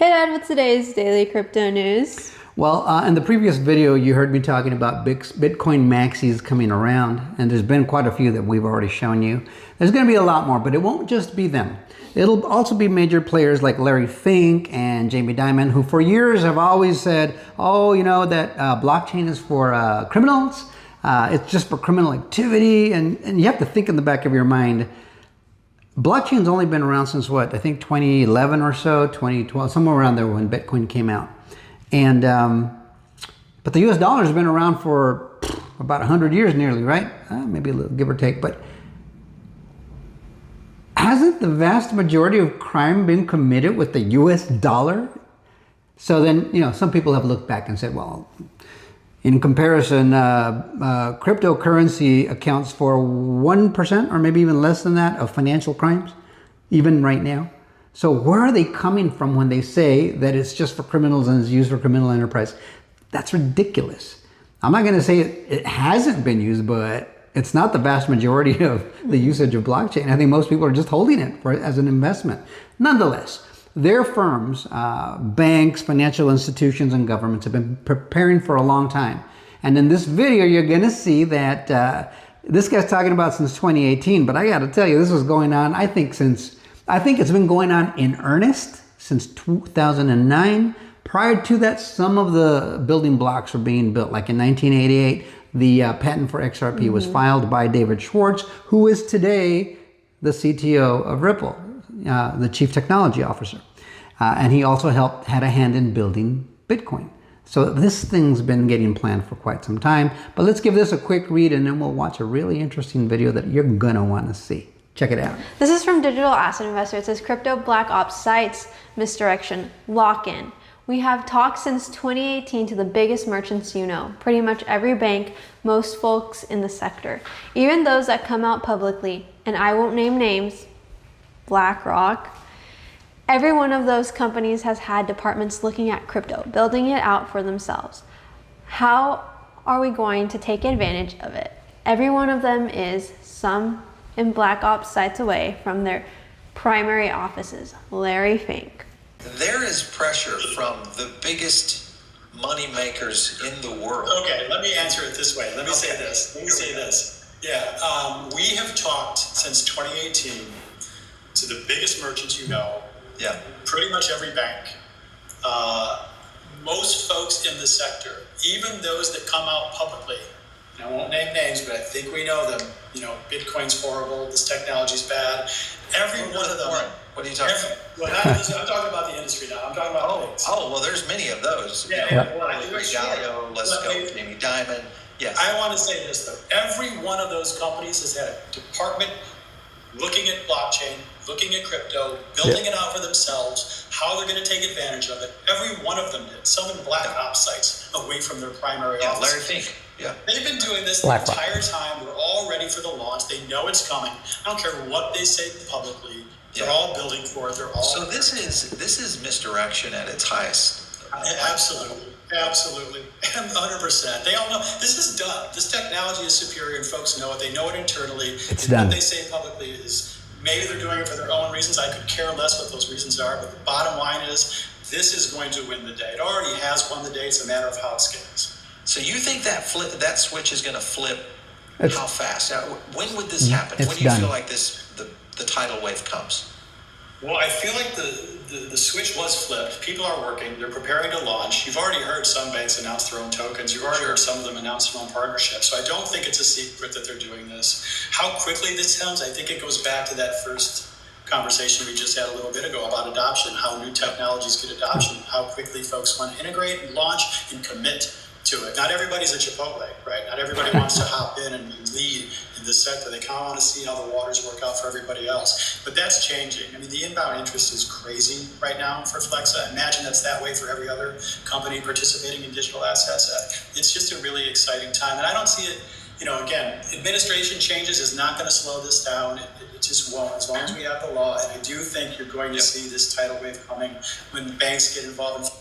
Hey Dad, what's today's daily crypto news? Well, in the previous video, you heard me talking about Bitcoin maxis coming around, and there's been quite a few that we've already shown you. There's going to be a lot more, but it won't just be them. It'll also be major players like Larry Fink and Jamie Dimon, who for years have always said, oh, you know, that blockchain is for criminals. It's just for criminal activity. And you have to think in the back of your mind, blockchain's only been around since what? I think 2011 or so, 2012, somewhere around there when Bitcoin came out. And but the US dollar has been around for about 100 years nearly, right? Maybe a little give or take. But hasn't the vast majority of crime been committed with the US dollar? So then, you know, some people have looked back and said, well, in comparison, cryptocurrency accounts for 1% or maybe even less than that of financial crimes, even right now. So where are they coming from when they say that it's just for criminals and is used for criminal enterprise? That's ridiculous. I'm not going to say it hasn't been used, but it's not the vast majority of the usage of blockchain. I think most people are just holding it as an investment. Nonetheless, their firms, banks, financial institutions, and governments have been preparing for a long time. And in this video, you're going to see that this guy's talking about since 2018. But I got to tell you, this was going on, I think it's been going on in earnest since 2009. Prior to that, some of the building blocks were being built. Like in 1988, the patent for XRP was filed by David Schwartz, who is today the CTO of Ripple, the Chief Technology Officer. And he also had a hand in building Bitcoin. So this thing's been getting planned for quite some time. But let's give this a quick read and then we'll watch a really interesting video that you're gonna wanna see. Check it out. This is from Digital Asset Investor. It says Crypto Black Ops Sites Misdirection Lock-in. We have talked since 2018 to the biggest merchants you know, pretty much every bank, most folks in the sector, even those that come out publicly, and I won't name names, BlackRock. Every one of those companies has had departments looking at crypto, building it out for themselves. How are we going to take advantage of it? Every one of them is some in Black Ops sites away from their primary offices. Larry Fink. There is pressure from the biggest money makers in the world. Okay, let me answer it this way. Let me say this. Yeah, we have talked since 2018 to the biggest merchants you know. Yeah. Pretty much every bank. Most folks in the sector, even those that come out publicly. I won't name names, but I think we know them. You know, Bitcoin's horrible. This technology's bad. Every one of them. What are you talking about? I'm talking about the industry now. I'm talking about banks. Oh, well, there's many of those. Yeah. Ray Dalio, let's go, Jamie Dimon. Yes. I want to say this, though. Every one of those companies has had a department looking at blockchain, looking at crypto, building it out for themselves, how they're going to take advantage of it. Every one of them did. Some in Black Ops sites away from their primary office. Larry Fink. Yeah. They've been doing this the entire time. They're all ready for the launch. They know it's coming. I don't care what they say publicly. They're all building for it. They're all. So this is misdirection at its highest. Absolutely. 100%. They all know this is done. This technology is superior and folks know it. They know it internally. It's done. What they say publicly is maybe they're doing it for their own reasons. I could care less what those reasons are, but the bottom line is this is going to win the day. It already has won the day. It's a matter of how it scales. So you think that switch is going to flip how fast? Now, when would this happen? When do you feel like the tidal wave comes? Well, I feel like the switch was flipped. People are working. They're preparing to launch. You've already heard some banks announce their own tokens. You've already heard some of them announce their own partnerships. So I don't think it's a secret that they're doing this. How quickly this comes, I think it goes back to that first conversation we just had a little bit ago about adoption, how new technologies get adoption, how quickly folks want to integrate and launch and commit to it. Not everybody's a Chipotle, right? Not everybody wants to hop in and lead in this sector. They kind of want to see how the waters work out for everybody else. But that's changing. I mean, the inbound interest is crazy right now for Flexa. I imagine that's that way for every other company participating in digital assets. It's just a really exciting time. And I don't see it, you know, again, administration changes is not going to slow this down. It just won't, as long as we have the law. And I do think you're going to see this tidal wave coming when banks get involved in